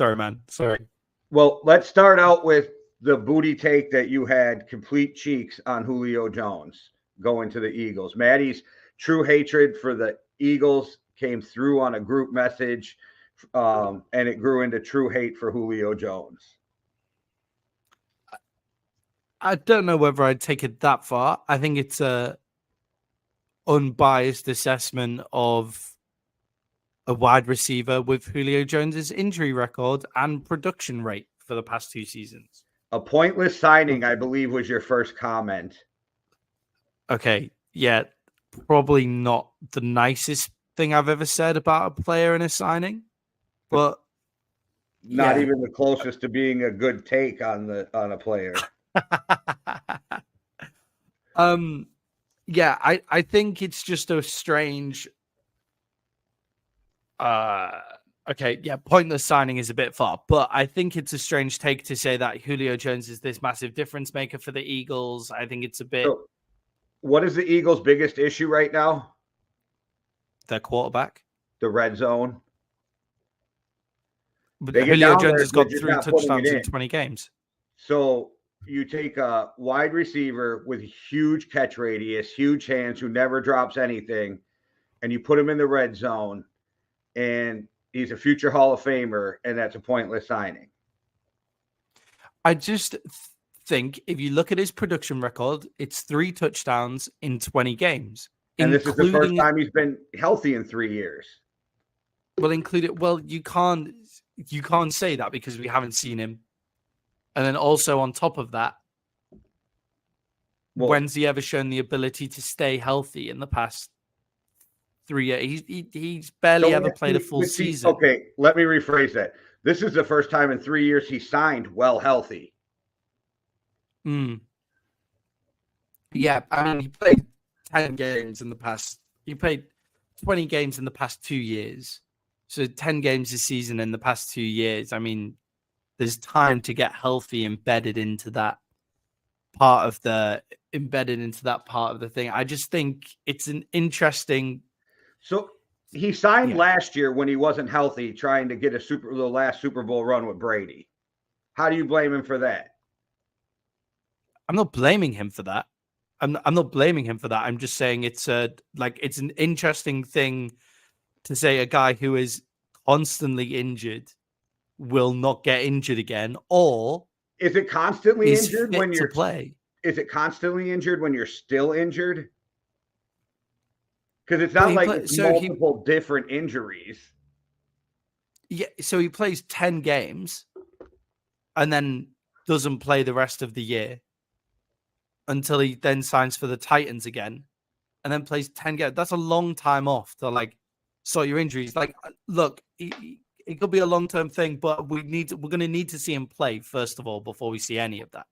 Sorry, man. Sorry. Well, let's start out with the booty take that you had complete cheeks on Julio Jones going to the Eagles. Maddie's true hatred for the Eagles came through on a group message, and it grew into true hate for Julio Jones. I don't know whether I'd take it that far. I think it's a unbiased assessment of a wide receiver with Julio Jones's injury record and production rate for the past 2 seasons. A pointless signing, I believe, was your first comment. Okay, yeah, probably not the nicest thing I've ever said about a player in a signing, but not even the closest to being a good take on a player. Yeah, I think it's just a strange pointless signing is a bit far, but I think it's a strange take to say that Julio Jones is this massive difference maker for the Eagles. I think it's a bit. So, what is the Eagles' biggest issue right now? Their quarterback. The red zone. But Julio Jones has got 3 touchdowns in 20 games. So you take a wide receiver with huge catch radius, huge hands, who never drops anything, and you put him in the red zone, and he's a future Hall of Famer, and that's a pointless signing. I just think if you look at his production record, it's 3 touchdowns in 20 games. And this is the first time he's been healthy in 3 years. Well, you can't say that because we haven't seen him. And then also on top of that, when's he ever shown the ability to stay healthy in the past 3 years? He's barely ever played a full season. Okay, let me rephrase that. This is the first time in 3 years he signed well healthy. Yeah, I mean, he played 10 games in the past. He played 20 games in the past 2 years. So 10 games a season in the past 2 years. I mean, there's time to get healthy embedded into that part of the thing. I just think it's an interesting. So he signed last year when he wasn't healthy, trying to get the last Super Bowl run with Brady. How do you blame him for that? I'm not blaming him for that. I'm not blaming him for that. I'm just saying it's an interesting thing to say a guy who is constantly injured will not get injured again, or is it constantly injured when you're play? Is it constantly injured when you're still injured? Because it's not it's multiple different injuries. Yeah, so he plays 10 games and then doesn't play the rest of the year until he then signs for the Titans again and then plays 10 games. That's a long time off to sort your injuries. Look, it could be a long-term thing, but we're going to need to see him play first of all before we see any of that.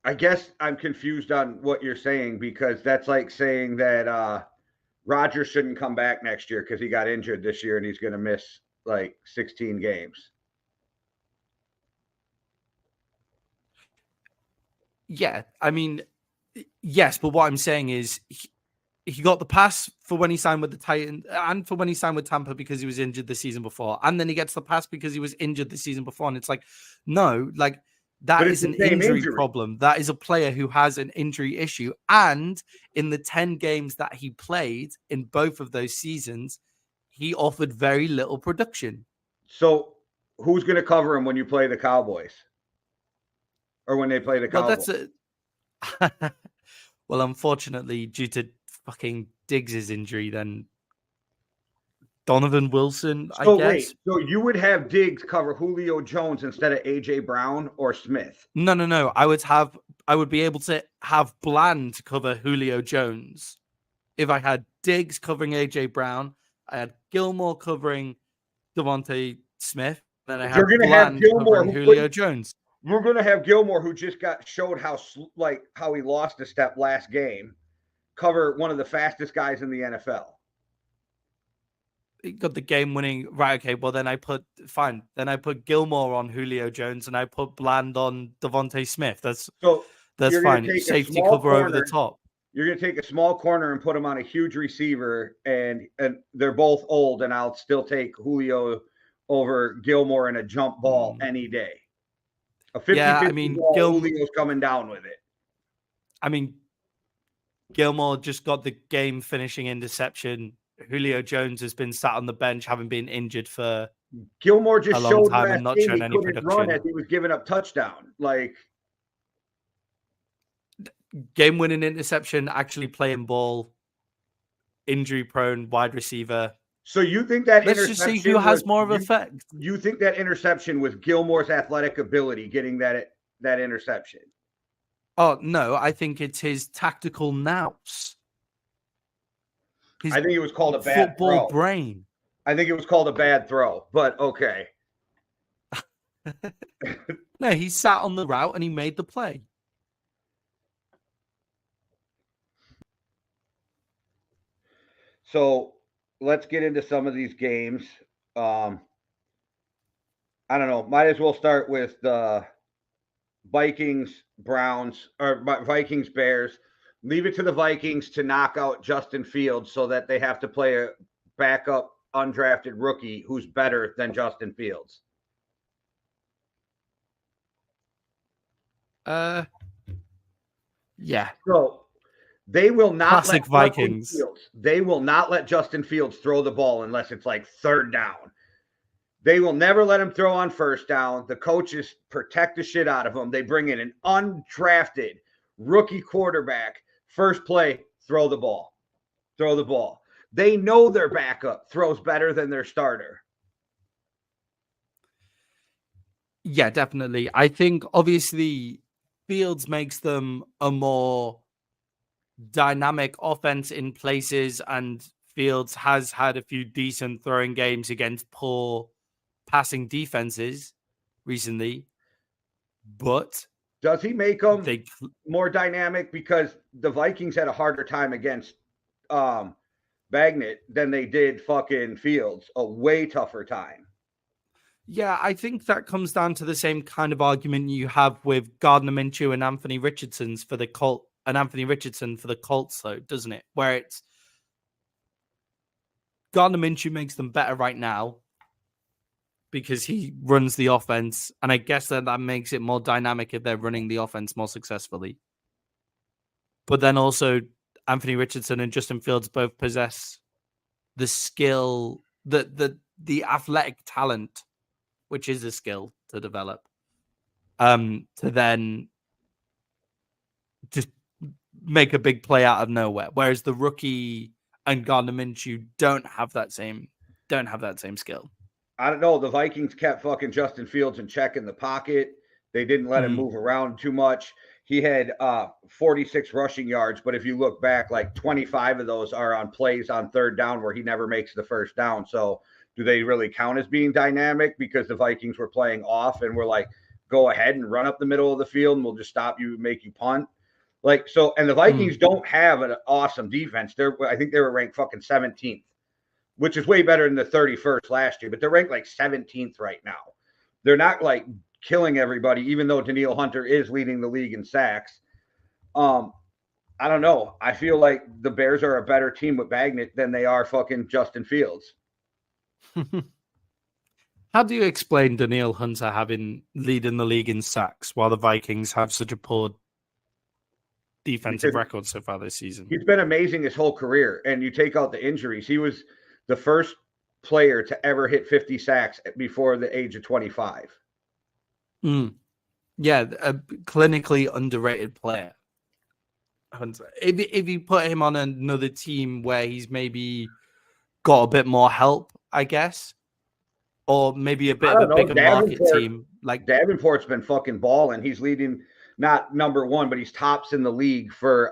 I guess I'm confused on what you're saying, because that's like saying that Rodgers shouldn't come back next year because he got injured this year and he's going to miss 16 games. Yeah, I mean, yes, but what I'm saying is he got the pass for when he signed with the Titans and for when he signed with Tampa because he was injured the season before. And then he gets the pass because he was injured the season before. And it's that is an injury problem. That is a player who has an injury issue. And in the 10 games that he played in both of those seasons, he offered very little production. So who's going to cover him when you play the Cowboys? Or when they play the Cowboys? Well, unfortunately, due to fucking Diggs' injury, then Donovan Wilson, I guess. Wait, so you would have Diggs cover Julio Jones instead of AJ Brown or Smith? No. I would be able to have Bland cover Julio Jones. If I had Diggs covering AJ Brown, I had Gilmore covering Devontae Smith, then I had Bland covering Julio Jones. We're going to have Gilmore, who just showed how he lost a step last game, cover one of the fastest guys in the NFL. He got the game-winning. Right, okay, well, then I put Gilmore on Julio Jones, and I put Bland on Devontae Smith. That's fine. Safety cover over the top. You're going to take a small corner and put them on a huge receiver, and they're both old, and I'll still take Julio over Gilmore in a jump ball any day. A 50-50 ball, Julio's coming down with it. I mean, Gilmore just got the game-finishing interception. Julio Jones has been sat on the bench, having been injured for Gilmore just a long showed time last and not game shown he any couldn't run production. as he was giving up touchdown. Like, game-winning interception, actually playing ball, injury-prone wide receiver. So you think that Let's just see who has more of an effect. You think that interception was Gilmore's athletic ability getting that interception? Oh, no, I think it's his tactical nous. I think it was called a bad football throw. brain. I think it was called a bad throw, but okay. No, he sat on the route and he made the play. So let's get into some of these games. I don't know. Might as well start with the Vikings, Browns, or Vikings, Bears. Leave it to the Vikings to knock out Justin Fields so that they have to play a backup undrafted rookie who's better than Justin Fields. Yeah. So they will not Classic let Vikings. They will not let Justin Fields throw the ball unless it's like third down. They will never let him throw on first down. The coaches protect the shit out of him. They bring in an undrafted rookie quarterback. First play, throw the ball. Throw the ball. They know their backup throws better than their starter. Yeah, definitely. I think obviously Fields makes them a more dynamic offense in places, and Fields has had a few decent throwing games against poor passing defenses recently. But does he make them more dynamic? Because the Vikings had a harder time against Bagnett than they did fucking Fields. A way tougher time. Yeah, I think that comes down to the same kind of argument you have with Gardner Minshew and Anthony Richardson for the Colts, though, doesn't it? Where it's Gardner Minshew makes them better right now because he runs the offense, and I guess that makes it more dynamic if they're running the offense more successfully. But then also, Anthony Richardson and Justin Fields both possess the skill, the athletic talent, which is a skill to develop, to then just make a big play out of nowhere. Whereas the rookie and Gardner Minshew don't have that same skill. I don't know. The Vikings kept fucking Justin Fields in check in the pocket. They didn't let him move around too much. He had 46 rushing yards, but if you look back, like 25 of those are on plays on third down where he never makes the first down. So do they really count as being dynamic because the Vikings were playing off and were like, go ahead and run up the middle of the field and we'll just stop you and make you punt? Like, so, and the Vikings don't have an awesome defense. I think they were ranked fucking 17th, which is way better than the 31st last year, but they're ranked like 17th right now. They're not like killing everybody, even though Danielle Hunter is leading the league in sacks. I don't know. I feel like the Bears are a better team with Bagnett than they are fucking Justin Fields. How do you explain Danielle Hunter leading the league in sacks while the Vikings have such a poor defensive record so far this season? He's been amazing his whole career, and you take out the injuries. He was the first player to ever hit 50 sacks before the age of 25. Yeah, a clinically underrated player. If you put him on another team where he's maybe got a bit more help, I guess, or maybe a bit of a bigger market team. Like Davenport's been fucking balling. He's leading, not number one, but he's tops in the league for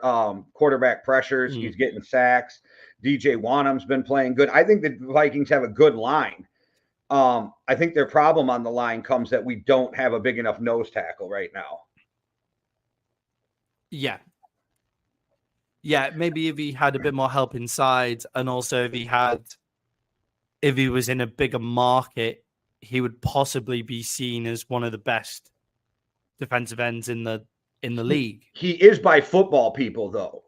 quarterback pressures. He's getting sacks. DJ Wanham's been playing good. I think the Vikings have a good line. I think their problem on the line comes that we don't have a big enough nose tackle right now. Yeah. Yeah, maybe if he had a bit more help inside, and also if he was in a bigger market, he would possibly be seen as one of the best defensive ends in the league. He is by football people, though.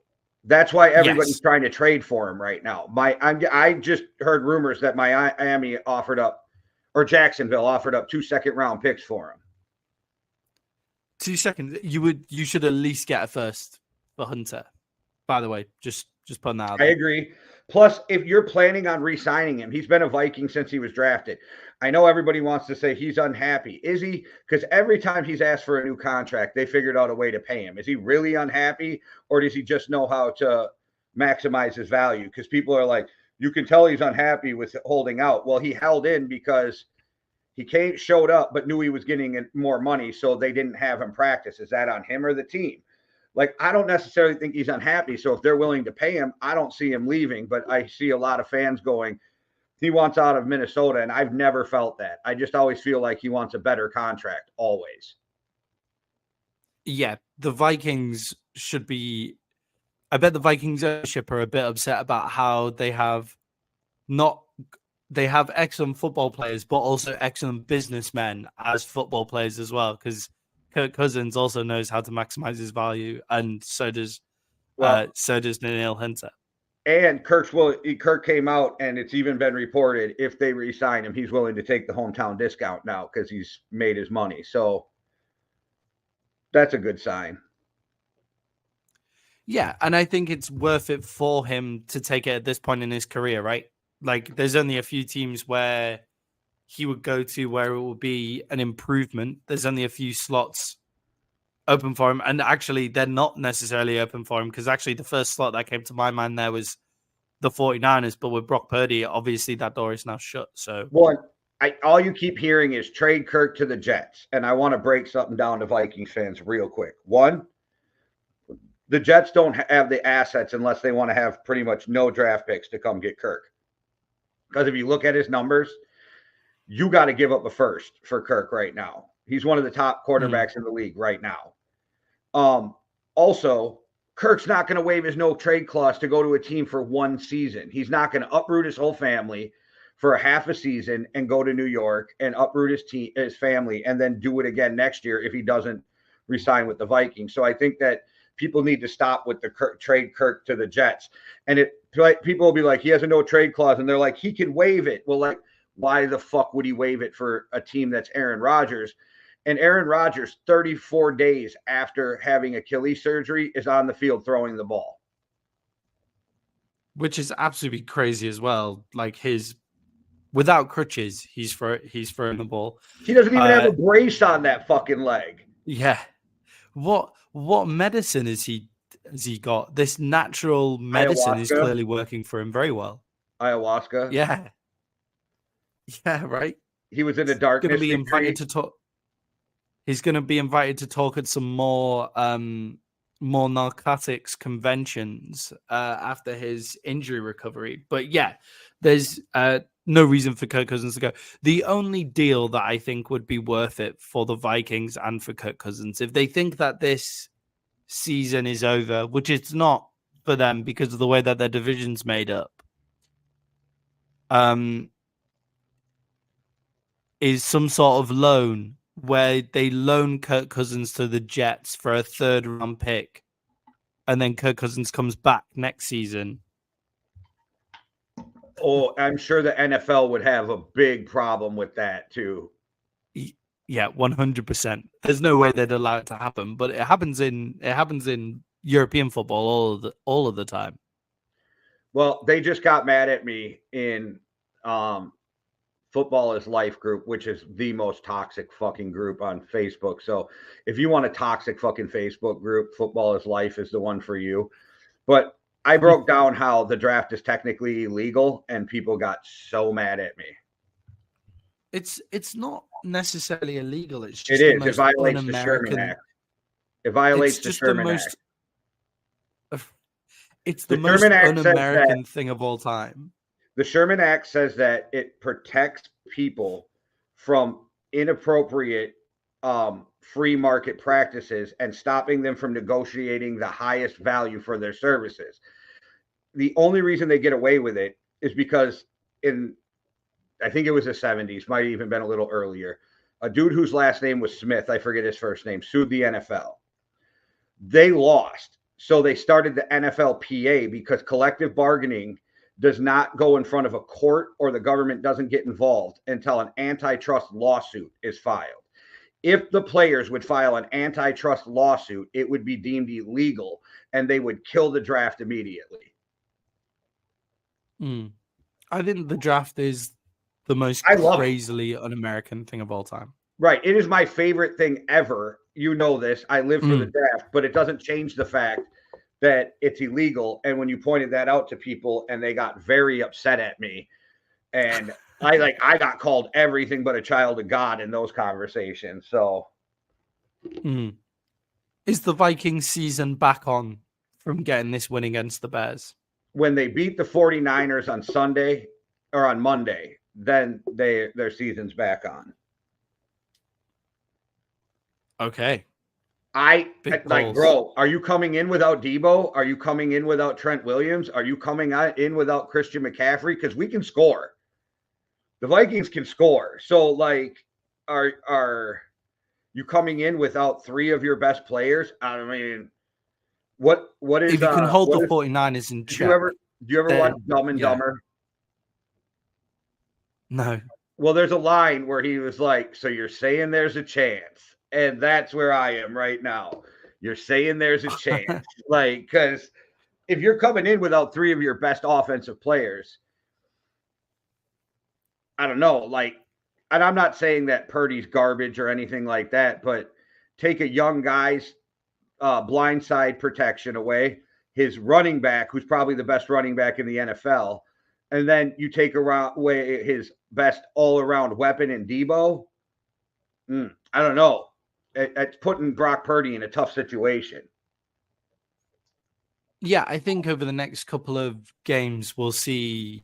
That's why everybody's Yes. trying to trade for him right now. I just heard rumors that Miami offered up, or Jacksonville offered up 2 second-round picks for him. 2 seconds. You should at least get a first for Hunter. By the way, just putting that out there. I agree. Plus, if you're planning on re-signing him, he's been a Viking since he was drafted. I know everybody wants to say he's unhappy. Is he? Because every time he's asked for a new contract, they figured out a way to pay him. Is he really unhappy, or does he just know how to maximize his value? Because people are like, you can tell he's unhappy with holding out. Well, he held in because he showed up, but knew he was getting more money, so they didn't have him practice. Is that on him or the team? Like, I don't necessarily think he's unhappy. So if they're willing to pay him, I don't see him leaving. But I see a lot of fans going, he wants out of Minnesota, and I've never felt that. I just always feel like he wants a better contract, always. Yeah, the Vikings should be. I bet the Vikings ownership are a bit upset about how they have excellent football players, but also excellent businessmen as football players as well. Because Kirk Cousins also knows how to maximize his value, and so does Daniil Hunter. And Kirk came out, and it's even been reported if they re-sign him, he's willing to take the hometown discount now because he's made his money. So that's a good sign. Yeah, and I think it's worth it for him to take it at this point in his career, right? Like, there's only a few teams where he would go to where it will be an improvement. There's only a few slots open for him, and actually they're not necessarily open for him, because actually the first slot that came to my mind there was the 49ers, but with Brock Purdy, obviously that door is now shut. So all you keep hearing is trade Kirk to the Jets, and I want to break something down to Vikings fans real quick. One, the Jets don't have the assets unless they want to have pretty much no draft picks to come get Kirk. Because if you look at his numbers, you got to give up a first for Kirk right now. He's one of the top quarterbacks in the league right now. Also, Kirk's not going to waive his no trade clause to go to a team for one season. He's not going to uproot his whole family for a half a season and go to New York and uproot his family and then do it again next year if he doesn't resign with the Vikings. So I think that people need to stop with the trade Kirk to the Jets. And people will be like, he has a no trade clause, and they're like, he can waive it. Well, like, why the fuck would he waive it for a team that's Aaron Rodgers? And Aaron Rodgers, 34 days after having Achilles surgery, is on the field throwing the ball. Which is absolutely crazy as well. Like, without crutches, he's throwing the ball. He doesn't even have a brace on that fucking leg. Yeah. What medicine has he got? This natural medicine is clearly working for him very well. Ayahuasca. Yeah. Yeah, right. He was in a darkness. Going to be invited to talk. He's going to be invited to talk at some more narcotics conventions after his injury recovery. But yeah, there's no reason for Kirk Cousins to go. The only deal that I think would be worth it for the Vikings and for Kirk Cousins, if they think that this season is over, which it's not for them because of the way that their division's made up, is some sort of loan where they loan Kirk Cousins to the Jets for a 3rd-round pick, and then Kirk Cousins comes back next season. Oh, I'm sure the NFL would have a big problem with that too. Yeah, 100%. There's no way they'd allow it to happen, but it happens in European football all of the time. Well, they just got mad at me in Football is Life group, which is the most toxic fucking group on Facebook. So if you want a toxic fucking Facebook group, Football is Life is the one for you. But I broke down how the draft is technically illegal, and people got so mad at me. It's not necessarily illegal. It's just it violates the Sherman Act. It violates the Sherman Act. It's the most un-American thing of all time. The Sherman Act says that it protects people from inappropriate free market practices and stopping them from negotiating the highest value for their services. The only reason they get away with it is because I think it was the 70s, might have even been a little earlier, a dude whose last name was Smith, I forget his first name, sued the NFL. They lost. So they started the NFLPA because collective bargaining does not go in front of a court or the government doesn't get involved until an antitrust lawsuit is filed. If the players would file an antitrust lawsuit, it would be deemed illegal and they would kill the draft immediately. I think the draft is the most I love it. crazily un-American thing of all time. Right. It is my favorite thing ever. You know this. I live for the draft, but it doesn't change the fact that it's illegal. And when you pointed that out to people and they got very upset at me, and I got called everything but a child of God in those conversations. So is the Vikings season back on from getting this win against the Bears? When they beat the 49ers on Sunday or on Monday, then their season's back on. Okay. Bro, are you coming in without Debo? Are you coming in without Trent Williams? Are you coming in without Christian McCaffrey? Because we can score. The Vikings can score. So, like, are you coming in without three of your best players? I mean, what is if you can hold the 49ers in check? Do you ever watch Dumb and Dumber? No. Well, there's a line where he was like, "So you're saying there's a chance?" And that's where I am right now. You're saying there's a chance. Like, because if you're coming in without three of your best offensive players, I don't know. Like, and I'm not saying that Purdy's garbage or anything like that, but take a young guy's blindside protection away, his running back, who's probably the best running back in the NFL, and then you take away his best all-around weapon in Debo. I don't know. It's putting Brock Purdy in a tough situation. Yeah, I think over the next couple of games, we'll see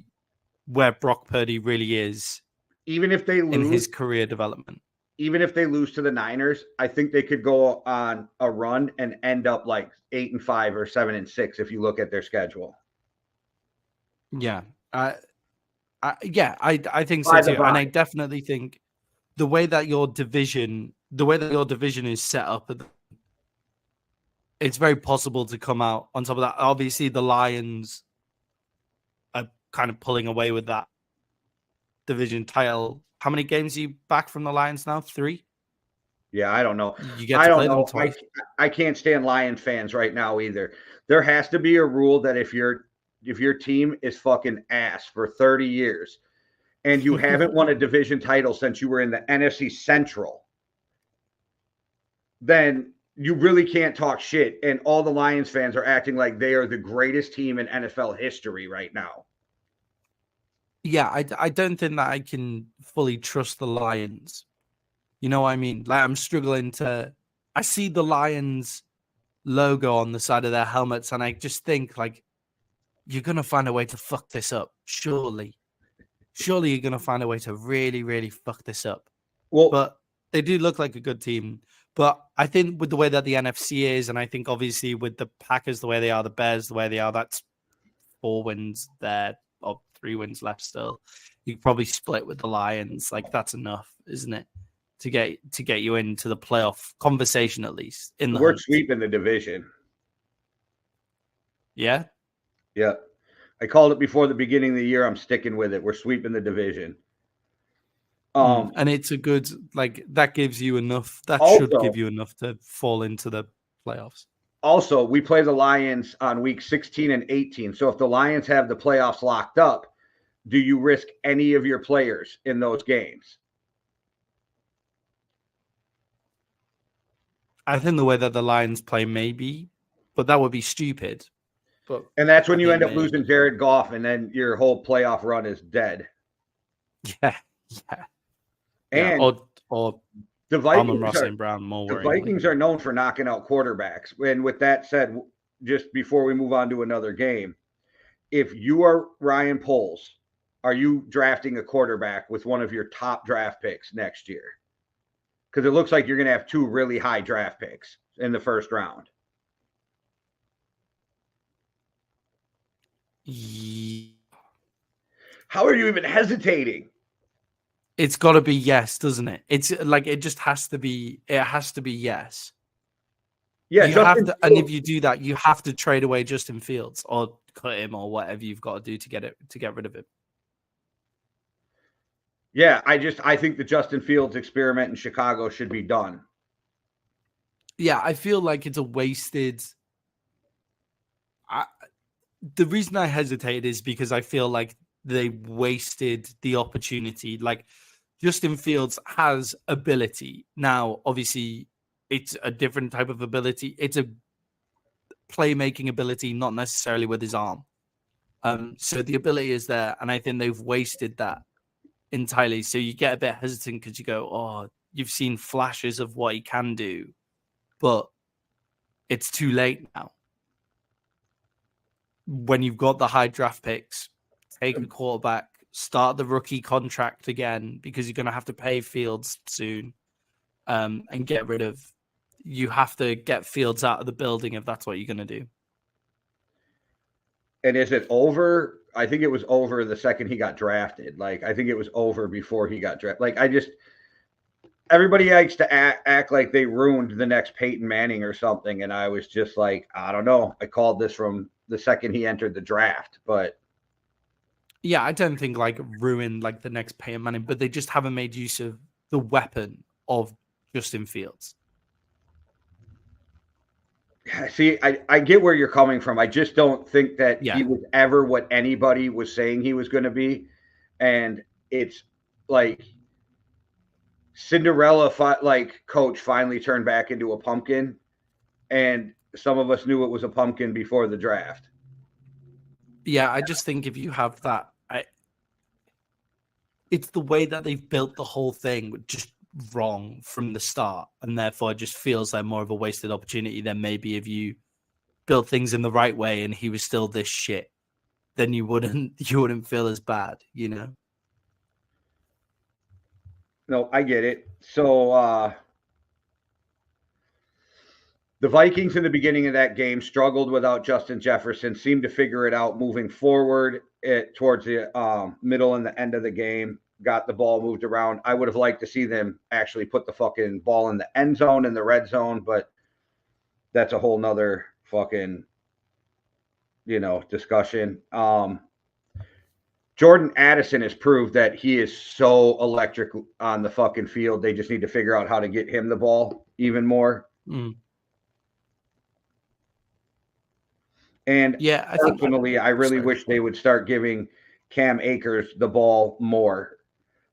where Brock Purdy really is. Even if they lose in his career development. Even if they lose to the Niners, I think they could go on a run and end up like 8-5 or 7-6 if you look at their schedule. Yeah. I think so too. And I definitely think the way that your division is set up, it's very possible to come out on top of that. Obviously, the Lions are kind of pulling away with that division title. How many games are you back from the Lions now? 3? Yeah, I don't know. You get to play them twice. I can't stand Lion fans right now either. There has to be a rule that if your team is fucking ass for 30 years and you haven't won a division title since you were in the NFC Central, then you really can't talk shit. And all the Lions fans are acting like they are the greatest team in NFL history right now. Yeah, I don't think that I can fully trust the Lions. You know what I mean? Like, I'm struggling to... I see the Lions logo on the side of their helmets, and I just think, like, you're going to find a way to fuck this up. Surely you're going to find a way to really, really fuck this up. Well, but they do look like a good team. But I think with the way that the NFC is, and I think obviously with the Packers the way they are, the Bears the way they are, that's 4 wins there, or 3 wins left still. You could probably split with the Lions. Like, that's enough, isn't it? To get you into the playoff conversation, at least. We're sweeping the division. Yeah? Yeah. I called it before the beginning of the year. I'm sticking with it. We're sweeping the division. And it's a good, like, that gives you enough. That should give you enough to fall into the playoffs. Also, we play the Lions on week 16 and 18. So if the Lions have the playoffs locked up, do you risk any of your players in those games? I think the way that the Lions play, maybe, but that would be stupid. And that's when you end up losing Jared Goff, and then your whole playoff run is dead. Yeah. And or the Vikings are known for knocking out quarterbacks. And with that said, just before we move on to another game, if you are Ryan Poles, are you drafting a quarterback with one of your top draft picks next year? Because it looks like you're going to have 2 really high draft picks in the first round. How are you even hesitating? It's got to be yes, doesn't it? It's like, it just has to be. It has to be yes. Yeah, You have Justin to, and if Fields. you do that, you have to trade away Justin Fields or cut him or whatever you've got to do to get rid of him. Yeah, I think the Justin Fields experiment in Chicago should be done. Yeah, I feel like it's a wasted. The reason I hesitate is because I feel like they wasted the opportunity. Like Justin Fields has ability. Now, obviously, it's a different type of ability. It's a playmaking ability, not necessarily with his arm. So the ability is there, and I think they've wasted that entirely. So you get a bit hesitant because you go, "Oh, you've seen flashes of what he can do, but it's too late now." When you've got the high draft picks, take a quarterback, start the rookie contract again because you're going to have to pay Fields soon, and get rid of. You have to get Fields out of the building if that's what you're going to do. And is it over? I think it was over the second he got drafted. Like, I think it was over before he got drafted. Like, everybody likes to act like they ruined the next Peyton Manning or something. And I was just like, I don't know. I called this from the second he entered the draft. But yeah, I don't think like ruin like the next Peyton Manning, but they just haven't made use of the weapon of Justin Fields. see, I get where you're coming from. I just don't think that Yeah. he was ever what anybody was saying he was going to be. And it's like Cinderella, like coach finally turned back into a pumpkin. And some of us knew it was a pumpkin before the draft. Yeah, I just think if you have that, it's the way that they've built the whole thing just wrong from the start, and therefore it just feels like more of a wasted opportunity than maybe if you built things in the right way and he was still this shit, then you wouldn't feel as bad, you know? No, I get it. So the Vikings in the beginning of that game struggled without Justin Jefferson, seemed to figure it out moving forward towards the middle and the end of the game, got the ball moved around. I would have liked to see them actually put the fucking ball in the end zone, in the red zone, but that's a whole nother fucking, discussion. Jordan Addison has proved that he is so electric on the fucking field. They just need to figure out how to get him the ball even more. Mm. And Yeah, I really wish they would start giving Cam Akers the ball more,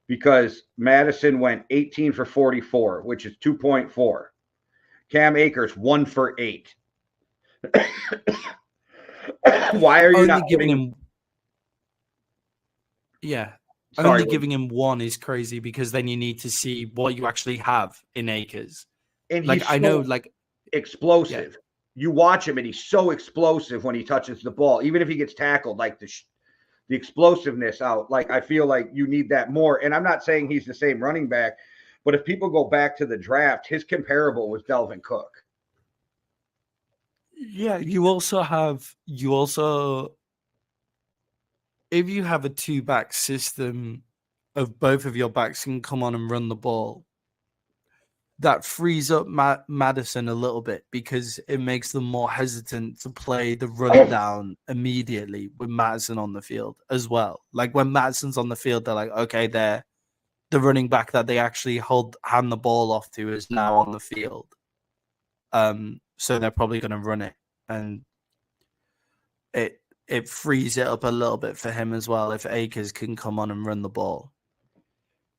because Madison went 18 for 44, which is 2.4. Cam Akers 1 for 8. Why are you only not giving putting him? Yeah, Sorry, only giving him one is crazy because then you need to see what you actually have in Akers. and Like he's I know, like explosive. You watch him, and he's so explosive when he touches the ball, even if he gets tackled. Like the explosiveness out. Like, I feel like you need that more. And I'm not saying he's the same running back, but if people go back to the draft, his comparable was Delvin Cook. yeah, if you have a two-back system of both of your backs can come on and run the ball, that frees up Madison a little bit because it makes them more hesitant to play the rundown immediately with Madison on the field as well. Like when Madison's on the field, they're like, okay, the running back that they actually hand the ball off to is now on the field. So they're probably going to run it, and it frees it up a little bit for him as well if Akers can come on and run the ball.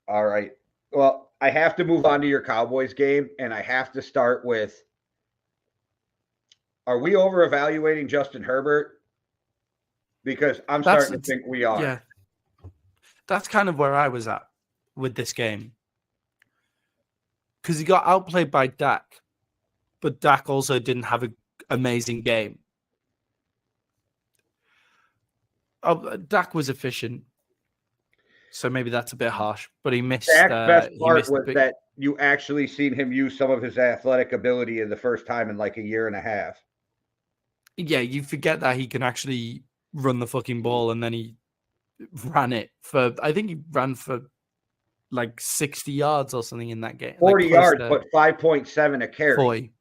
All right. Well, I have to move on to your Cowboys game, and I have to start with, are we over evaluating Justin Herbert? Because I'm starting to think we are. Yeah. That's kind of where I was at with this game. Because he got outplayed by Dak, but Dak also didn't have an amazing game. Dak was efficient, so maybe that's a bit harsh, but he missed. Dak's best part was that that you actually seen him use some of his athletic ability in the first time in like a year and a half. Yeah, you forget that he can actually run the fucking ball, and then he ran it for, I think he ran for like 60 yards or something in that game. 40 like yards, but 5.7 a carry. 40.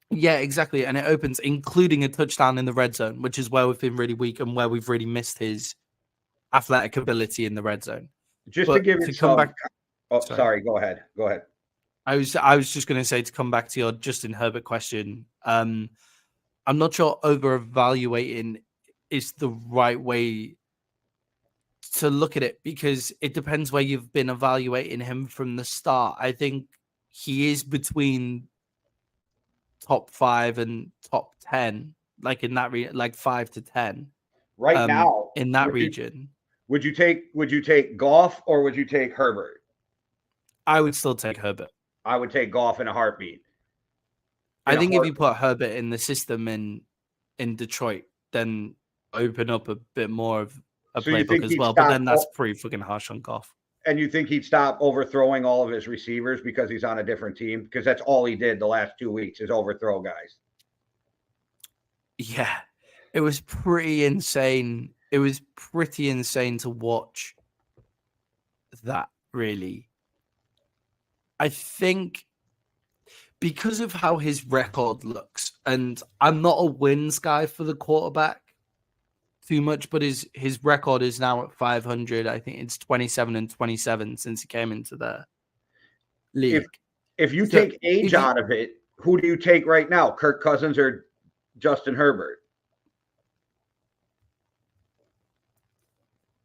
Yeah, exactly. And it opens, including a touchdown in the red zone, which is where we've been really weak and where we've really missed his athletic ability in the red zone. Just to But give to it come some. back, Oh, sorry, sorry. Go ahead. Go ahead. I was just going to say, to come back to your Justin Herbert question. I'm not sure over evaluating is the right way to look at it, because it depends where you've been evaluating him from the start. I think he is between top 5 and top 10, like in that like 5 to 10, Right now, in that region. would you take Goff or would you take Herbert? I would still take Herbert. I would take Goff in a heartbeat. I think if you put Herbert in the system in Detroit, then open up a bit more of a So you playbook think as he'd well. But stop? then that's pretty fucking harsh on Goff. And you think he'd stop overthrowing all of his receivers because he's on a different team? Because that's all he did the last 2 weeks is overthrow guys. Yeah, it was pretty insane. It was pretty insane to watch that, really. I think because of how his record looks, and I'm not a wins guy for the quarterback too much, but his record is now at 500. I think it's 27-27 since he came into the league. If you take age out of it, who do you take right now? Kirk Cousins or Justin Herbert?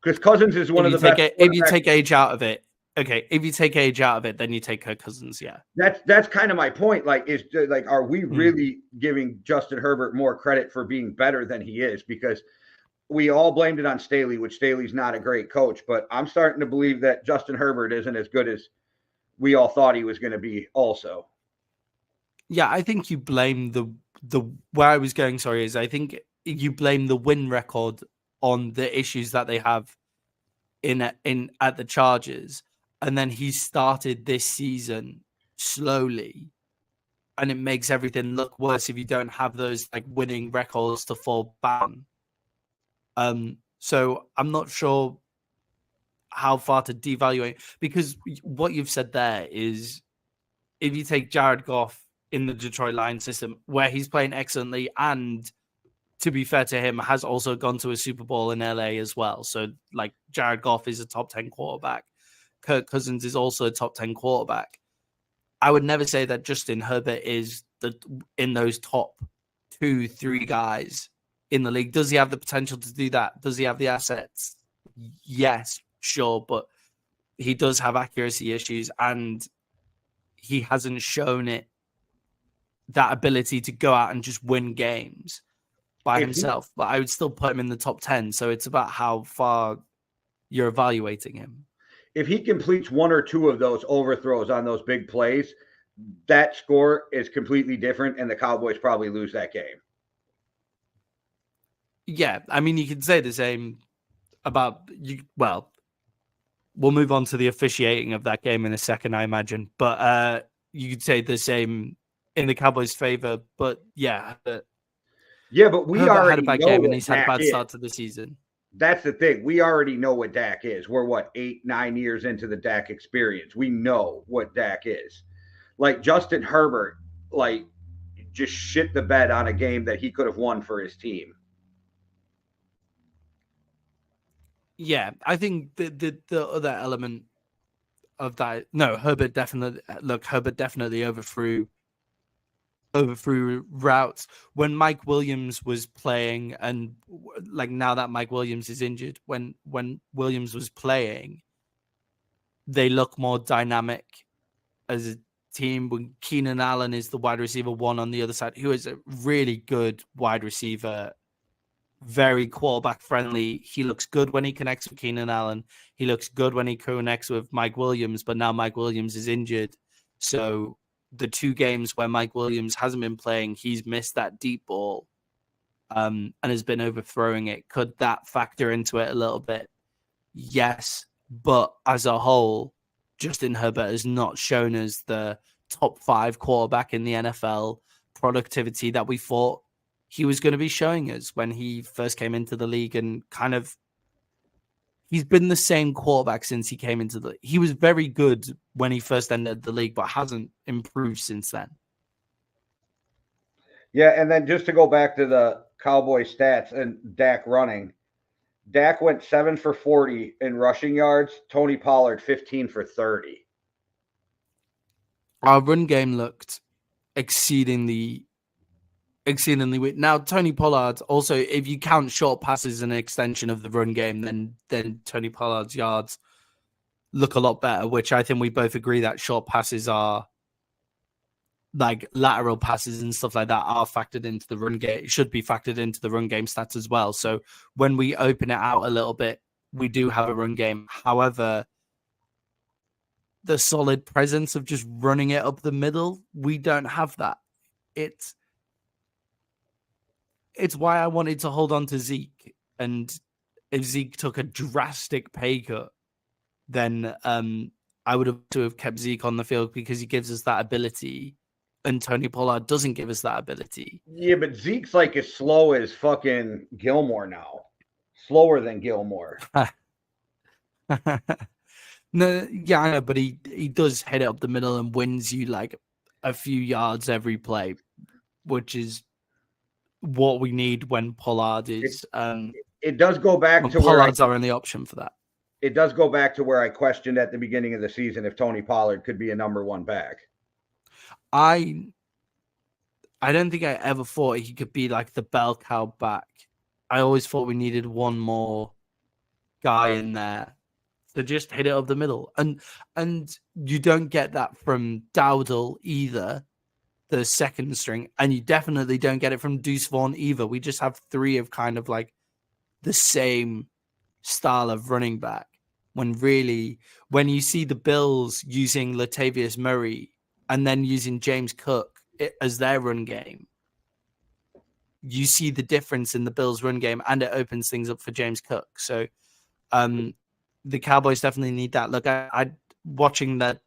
Because Cousins is one of the best. If you take age out of it, okay. If you take age out of it, then you take Kirk Cousins. Yeah, that's kind of my point. Like, are we really giving Justin Herbert more credit for being better than he is? Because we all blamed it on Staley, which Staley's not a great coach, but I'm starting to believe that Justin Herbert isn't as good as we all thought he was going to be. Also, yeah, I think you blame the where I was going. Sorry, is I think you blame the win record on the issues that they have in at the Chargers, and then he started this season slowly, and it makes everything look worse if you don't have those like winning records to fall back on. So I'm not sure how far to devaluate, because what you've said there is, if you take Jared Goff in the Detroit Lions system, where he's playing excellently, and to be fair to him, has also gone to a Super Bowl in LA as well. So, like, Jared Goff is a top 10 quarterback. Kirk Cousins is also a top 10 quarterback. I would never say that Justin Herbert is in those top 2-3 guys in the league. Does he have the potential to do that? Does he have the assets? Yes, sure. But he does have accuracy issues, and he hasn't shown that ability to go out and just win games by himself. But I would still put him in the top 10. So it's about how far you're evaluating him. If he completes 1 or 2 of those overthrows on those big plays, that score is completely different, and the Cowboys probably lose that game. Yeah, I mean, you could say the same about you. Well, we'll move on to the officiating of that game in a second, I imagine. But you could say the same in the Cowboys' favor. But yeah, but we Herbert already had a bad know game, and he's had a Dak bad start to the season. That's the thing. We already know what Dak is. We're 8-9 years into the Dak experience. We know what Dak is. Like, Justin Herbert, like, just shit the bed on a game that he could have won for his team. Yeah, I think the other element of that, no, Herbert definitely overthrew routes when Mike Williams was playing, and like, now that Mike Williams is injured, when Williams was playing, they look more dynamic as a team. When Keenan Allen is the wide receiver 1 on the other side, who is a really good wide receiver, very quarterback friendly. He looks good when he connects with Keenan Allen. He looks good when he connects with Mike Williams, but now Mike Williams is injured. So the 2 games where Mike Williams hasn't been playing, he's missed that deep ball and has been overthrowing it. Could that factor into it a little bit? Yes. But as a whole, Justin Herbert has not shown us the top 5 quarterback in the NFL productivity that we thought he was going to be showing us when he first came into the league, and kind of he's been the same quarterback since he came into the. He was very good when he first entered the league, but hasn't improved since then. Yeah, and then just to go back to the Cowboy stats and Dak running, Dak went 7 for 40 in rushing yards. Tony Pollard 15 for 30. Our run game looked exceedingly weak. Now, Tony Pollard also, if you count short passes an extension of the run game, then Tony Pollard's yards look a lot better, which I think we both agree that short passes are like lateral passes and stuff like that are factored into the run game. It should be factored into the run game stats as well. So when we open it out a little bit, we do have a run game. However, the solid presence of just running it up the middle, we don't have that. It's why I wanted to hold on to Zeke. And if Zeke took a drastic pay cut, then I would have to have kept Zeke on the field because he gives us that ability. And Tony Pollard doesn't give us that ability. Yeah, but Zeke's like as slow as fucking Gilmore now. Slower than Gilmore. No, yeah, I know, but he does hit it up the middle and wins you like a few yards every play, which is what we need when Pollard is. It does go back to Pollard's our only option for that. It does go back to where I questioned at the beginning of the season if Tony Pollard could be a number one back. I don't think I ever thought he could be like the bell cow back. I always thought we needed one more guy in there to just hit it up the middle. And you don't get that from Dowdle either, the second string, and you definitely don't get it from Deuce Vaughn either. We just have three of kind of like the same style of running back. When really, when you see the Bills using Latavius Murray and then using James Cook as their run game, you see the difference in the Bills' run game, and it opens things up for James Cook. So, the Cowboys definitely need that. Look, I watching the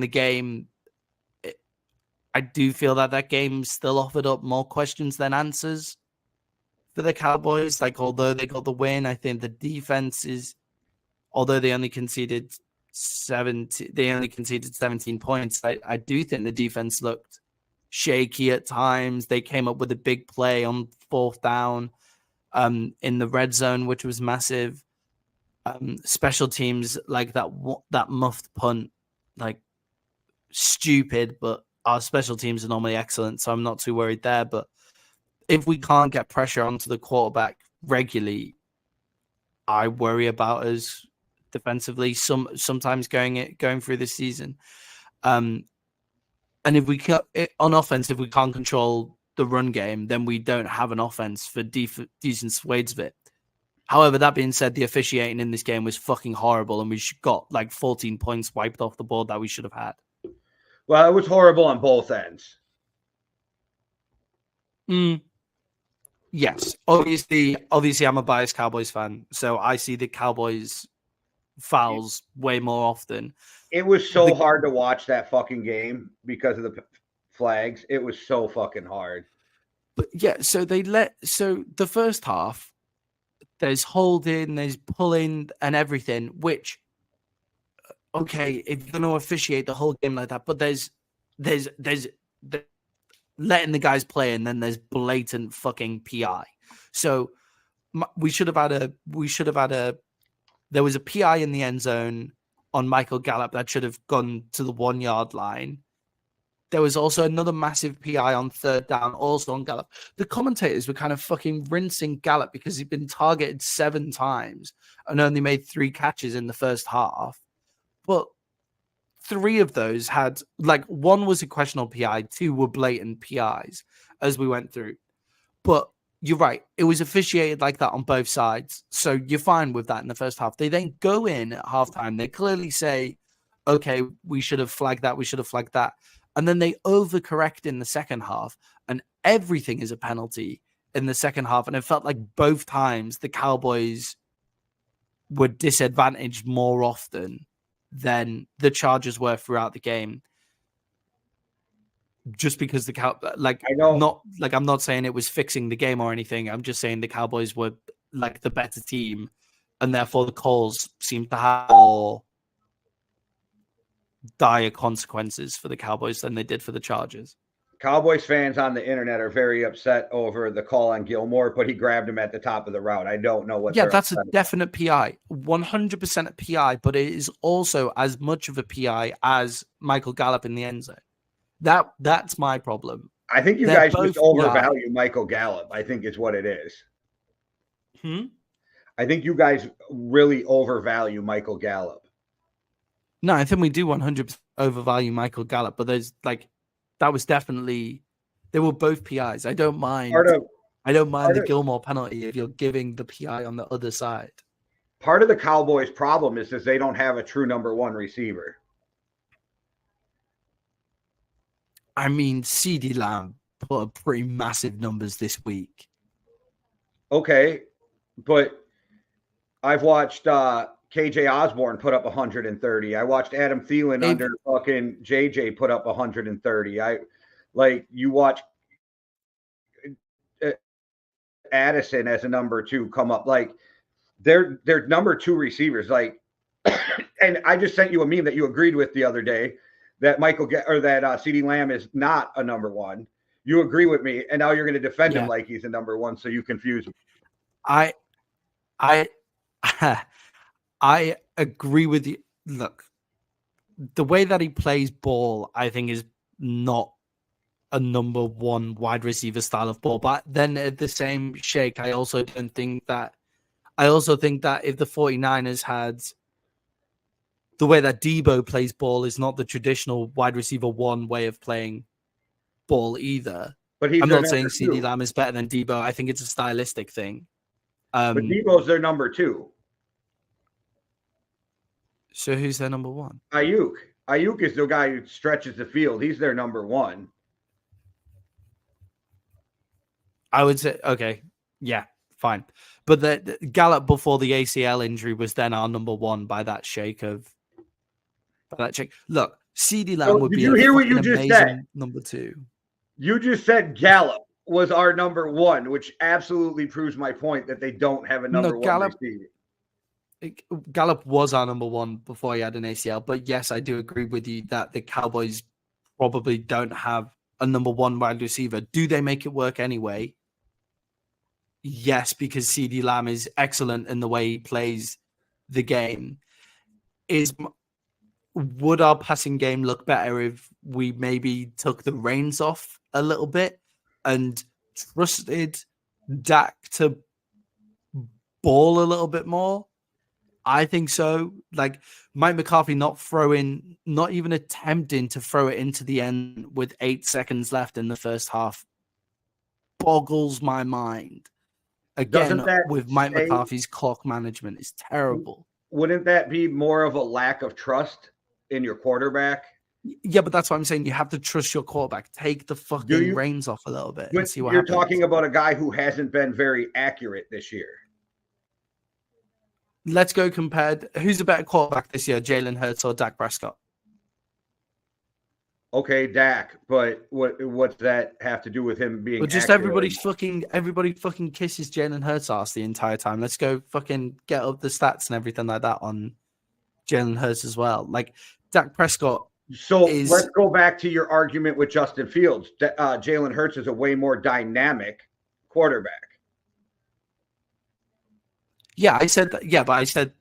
game, I do feel that game still offered up more questions than answers for the Cowboys. Like, although they got the win, I think the defense is, although they only conceded 17 points. I do think the defense looked shaky at times. They came up with a big play on fourth down in the red zone, which was massive. Special teams, like that muffed punt, like stupid, but our special teams are normally excellent, so I'm not too worried there. But if we can't get pressure onto the quarterback regularly, I worry about us defensively. Sometimes going through the season, and if we can on offense, if we can't control the run game, then we don't have an offense for decent swathes of it. However, that being said, the officiating in this game was fucking horrible, and we got like 14 points wiped off the board that we should have had. Well, it was horrible on both ends. Yes, obviously, I'm a biased Cowboys fan, so I see the Cowboys fouls way more often. It was so hard to watch that fucking game because of the flags. It was so fucking hard. But yeah, so the first half, there's holding, there's pulling, and everything. Which, okay, if you're going to officiate the whole game like that, but there's letting the guys play, and then there's blatant fucking PI. So we should have had a. There was a PI in the end zone on Michael Gallup that should have gone to the 1 yard line. There was also another massive PI on third down, also on Gallup. The commentators were kind of fucking rinsing Gallup because he'd been targeted 7 times and only made 3 catches in the first half. But 3 of those had, like, 1 was a questionable PI, 2 were blatant PIs as we went through. But you're right. It was officiated like that on both sides. So you're fine with that in the first half. They then go in at halftime. They clearly say, okay, we should have flagged that. We should have flagged that. And then they overcorrect in the second half. And everything is a penalty in the second half. And it felt like both times the Cowboys were disadvantaged more often than the Chargers were throughout the game. Just because I'm not saying it was fixing the game or anything. I'm just saying the Cowboys were like the better team, and therefore the calls seemed to have more dire consequences for the Cowboys than they did for the Chargers. Cowboys fans on the internet are very upset over the call on Gilmore, but he grabbed him at the top of the route. I don't know what. Yeah, that's a definite PI, 100% a PI, but it is also as much of a PI as Michael Gallup in the end zone. That's my problem. I think you They're guys both just overvalue Michael Gallup, I think is what it is. I think you guys really overvalue Michael Gallup. No, I think we do 100% overvalue Michael Gallup, but there's like, that was definitely, they were both PIs. I don't mind the Gilmore penalty if you're giving the PI on the other side. Part of the Cowboys' problem is they don't have a true number one receiver. I mean, CeeDee Lamb put up pretty massive numbers this week. Okay, but I've watched KJ Osborne put up 130. I watched Adam Thielen under fucking JJ put up 130. You watch Addison as a number two come up. Like they're number two receivers. Like, and I just sent you a meme that you agreed with the other day that CeeDee Lamb is not a number one. You agree with me, and now you're going to defend him like he's a number one. So you confuse me. I agree with you. Look, the way that he plays ball, I think, is not a number one wide receiver style of ball. But then at the same shake, I also think that if the 49ers had the way that Debo plays ball is not the traditional wide receiver one way of playing ball either. But I'm not saying CeeDee Lamb is better than Debo. I think it's a stylistic thing. But Debo's their number two. So who's their number one? Ayuk. Ayuk is the guy who stretches the field. He's their number one. I would say, okay, yeah, fine. But the Gallup before the ACL injury was then our number one by that shake. Look, CeeDee Lamb would be amazing number two. You just said Gallup was our number one, which absolutely proves my point that they don't have a number one receiver. Gallup was our number one before he had an ACL, but yes, I do agree with you that the Cowboys probably don't have a number one wide receiver. Do they make it work anyway? Yes, because CeeDee Lamb is excellent in the way he plays the game. Would our passing game look better if we maybe took the reins off a little bit and trusted Dak to ball a little bit more? I think so. Like Mike McCarthy not even attempting to throw it into the end with 8 seconds left in the first half boggles my mind. Again, with Mike McCarthy's clock management is terrible. Wouldn't that be more of a lack of trust in your quarterback? Yeah, but that's what I'm saying. You have to trust your quarterback. Take the fucking reins off a little bit and see what happens. You're talking about a guy who hasn't been very accurate this year. Let's go compared. Who's a better quarterback this year, Jalen Hurts or Dak Prescott? Okay, Dak, but what's that have to do with him being? Well, just everybody fucking kisses Jalen Hurts' ass the entire time. Let's go fucking get up the stats and everything like that on Jalen Hurts as well. Like Dak Prescott. So let's go back to your argument with Justin Fields. Jalen Hurts is a way more dynamic quarterback. Yeah, I said that. Yeah, but I said,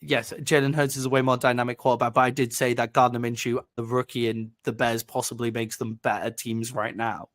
yes, Jalen Hurts is a way more dynamic quarterback, but I did say that Gardner Minshew, the rookie, and the Bears possibly makes them better teams right now.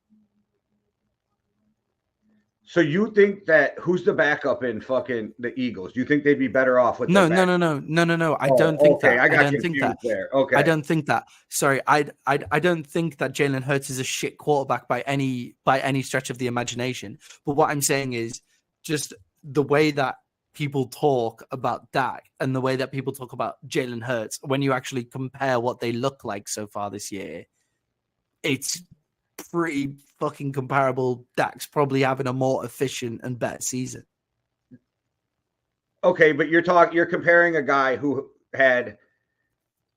So you think that who's the backup in fucking the Eagles? Do you think they'd be better off with No. I don't think that. I got confused there. Okay. I don't think that. Sorry, I don't think that Jalen Hurts is a shit quarterback by any stretch of the imagination. But what I'm saying is just the way that people talk about Dak and the way that people talk about Jalen Hurts, when you actually compare what they look like so far this year, it's pretty fucking comparable. Dak's probably having a more efficient and better season. Okay, but you're comparing a guy who had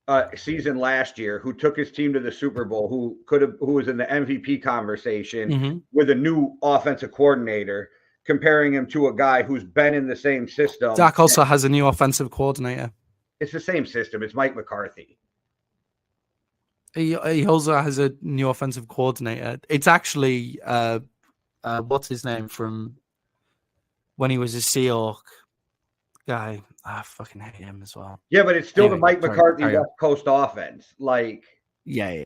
a season last year, who took his team to the Super Bowl, who was in the MVP conversation with a new offensive coordinator, comparing him to a guy who's been in the same system. Dak also has a new offensive coordinator. It's the same system. It's Mike McCarthy. He also has a new offensive coordinator. It's actually what's his name from when he was a Seahawk guy. I fucking hate him as well. Yeah, but it's still the Anyway, Mike sorry, McCarthy carry on. West Coast offense. Like, Yeah,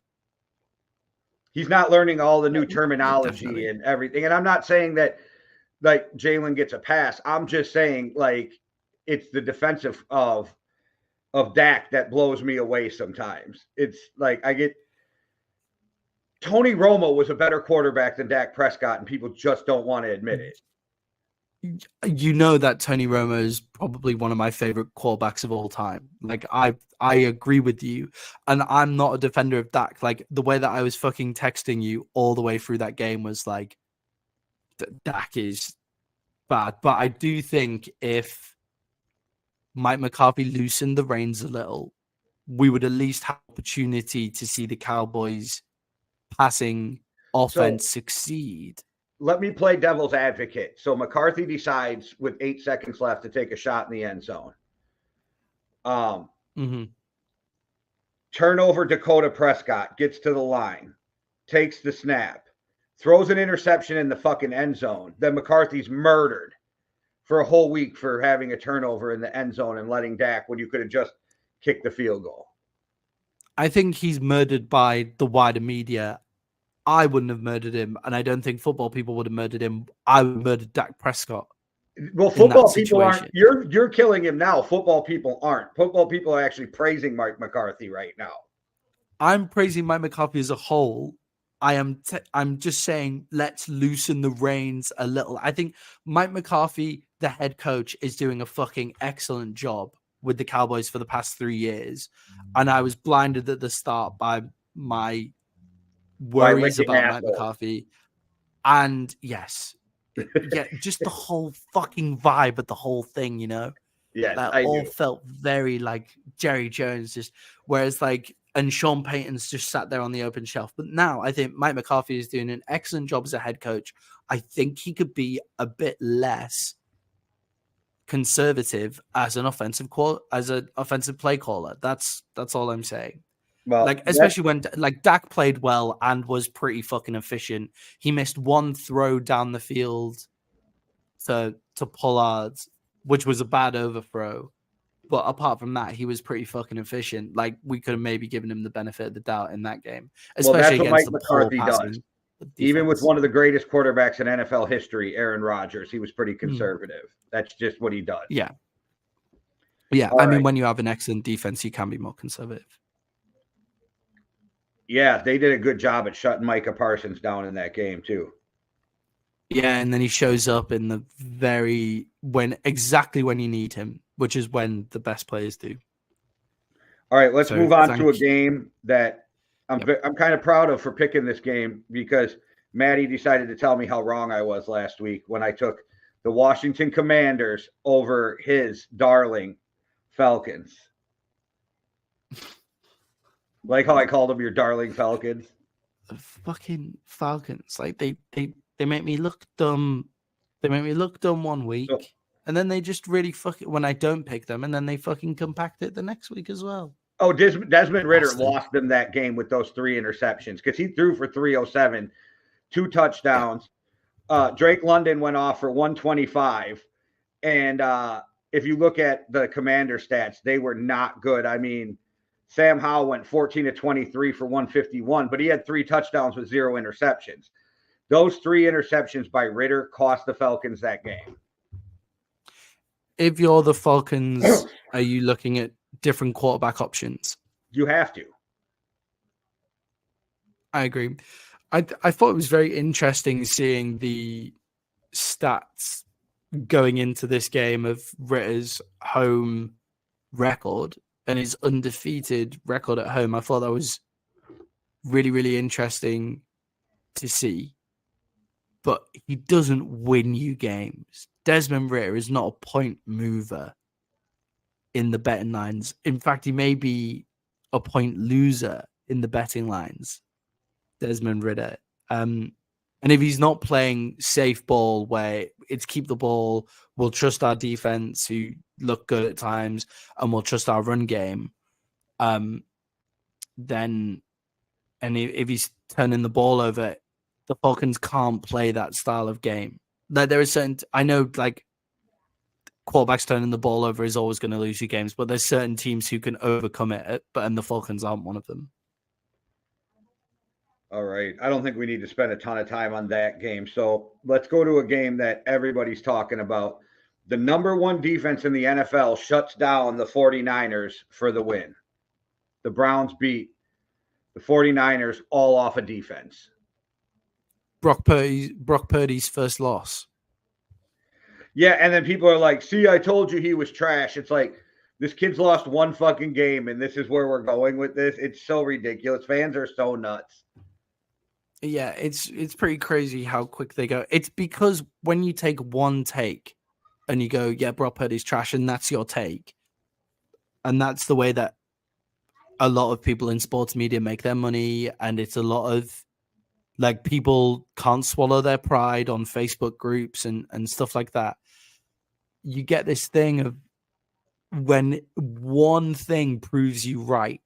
he's not learning all the new terminology definitely. and everything. And I'm not saying that like Jalen gets a pass. I'm just saying like it's the defensive of Dak that blows me away sometimes. It's like I get Tony Romo was a better quarterback than Dak Prescott, and people just don't want to admit it. You know that Tony Romo is probably one of my favorite quarterbacks of all time. Like I agree with you, and I'm not a defender of Dak. Like the way that I was fucking texting you all the way through that game was like, Dak is bad. But I do think if Mike McCarthy loosened the reins a little, we would at least have opportunity to see the Cowboys passing So offense succeed. let me play devil's advocate. So McCarthy decides with 8 seconds left to take a shot in the end zone. Mm-hmm. Turnover, Dakota Prescott gets to the line, takes the snap, throws an interception in the fucking end zone. Then McCarthy's murdered for a whole week for having a turnover in the end zone and letting Dak when you could have just kicked the field goal. I think he's murdered by the wider media. I wouldn't have murdered him, and I don't think football people would have murdered him. I would have murdered Dak Prescott. Well, football people aren't. You're killing him now. Football people aren't. Football people are actually praising Mike McCarthy right now. I'm praising Mike McCarthy as a whole. I'm just saying let's loosen the reins a little. I think Mike McCarthy, the head coach, is doing a fucking excellent job with the Cowboys for the past 3 years, and I was blinded at the start by my worries about Mike McCarthy. And yes, yeah, just the whole fucking vibe of the whole thing, you know? Yes, that I all do. felt very like Jerry Jones, just whereas like, and Sean Payton's just sat there on the open shelf. But now I think Mike McCarthy is doing an excellent job as a head coach. I think he could be a bit less conservative as an offensive play caller. That's all I'm saying. Well, like, especially when like Dak played well and was pretty fucking efficient. He missed one throw down the field to Pollard, which was a bad overthrow. But apart from that, he was pretty fucking efficient. Like, we could have maybe given him the benefit of the doubt in that game, especially that's what against Mike the poor McCarthy passing does. defense. Even with one of the greatest quarterbacks in NFL history, Aaron Rodgers, he was pretty conservative. That's just what he does. Yeah. Yeah. All I mean, right. when you have an excellent defense, you can be more conservative. Yeah, they did a good job at shutting Micah Parsons down in that game, too. Yeah, and then he shows up in the exactly when you need him, which is when the best players do. All right, let's move on to a game that I'm kind of proud of for picking this game because Maddie decided to tell me how wrong I was last week when I took the Washington Commanders over his darling Falcons. Like how I called them your darling Falcons. Fucking Falcons. Like they make me look dumb. They make me look dumb one week, and then they just really when I don't pick them, and then they fucking compact it the next week as well. Oh, Desmond Ridder lost them that game with those 3 interceptions because he threw for 307, 2 touchdowns. Yeah. Drake London went off for 125. And if you look at the Commander stats, they were not good. I mean, Sam Howell went 14 of 23 for 151, but he had 3 touchdowns with 0 interceptions. Those 3 interceptions by Ridder cost the Falcons that game. If you're the Falcons, are you looking at different quarterback options? You have to. I agree. I thought it was very interesting seeing the stats going into this game of Ritter's home record and his undefeated record at home. I thought that was really, really interesting to see. But he doesn't win you games. Desmond Ridder is not a point mover in the betting lines. In fact, he may be a point loser in the betting lines, Desmond Ridder. And if he's not playing safe ball where it's keep the ball, we'll trust our defense who look good at times, and we'll trust our run game, then And if he's turning the ball over, the Falcons can't play that style of game. Like there is certain, I know, like quarterbacks turning the ball over is always going to lose you games, but there's certain teams who can overcome it. And the Falcons aren't one of them. All right. I don't think we need to spend a ton of time on that game. So let's go to a game that everybody's talking about. The number one defense in the NFL shuts down the 49ers for the win. The Browns beat the 49ers all off of defense. Brock Purdy's first loss. Yeah, and then people are like, see, I told you he was trash. It's like, this kid's lost one fucking game, and this is where we're going with this. It's so ridiculous. Fans are so nuts. Yeah, it's pretty crazy how quick they go. It's because when you take one take and you go, yeah, Brock Purdy's trash, and that's your take. And that's the way that a lot of people in sports media make their money. And it's a lot of, like, people can't swallow their pride on Facebook groups and stuff like that. You get this thing of when one thing proves you right,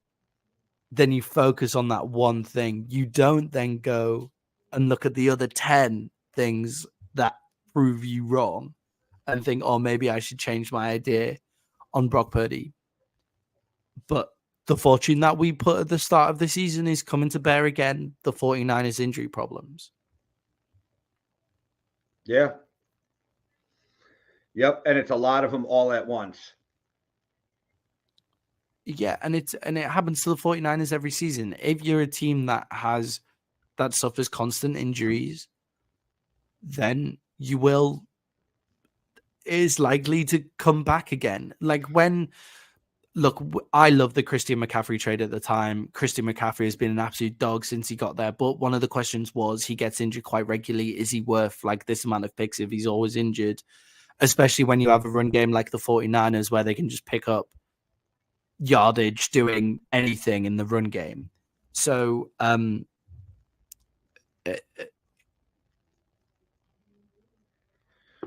then you focus on that one thing. You don't then go and look at the other 10 things that prove you wrong and think, oh, maybe I should change my idea on Brock Purdy. But the fortune that we put at the start of the season is coming to bear again, the 49ers injury problems. Yeah. Yep, and it's a lot of them all at once. Yeah, and it happens to the 49ers every season. If you're a team that suffers constant injuries, then is likely to come back again. Like I love the Christian McCaffrey trade at the time. Christian McCaffrey has been an absolute dog since he got there. But one of the questions was, he gets injured quite regularly. Is he worth like this amount of picks if he's always injured? Especially when you have a run game like the 49ers where they can just pick up yardage doing anything in the run game. So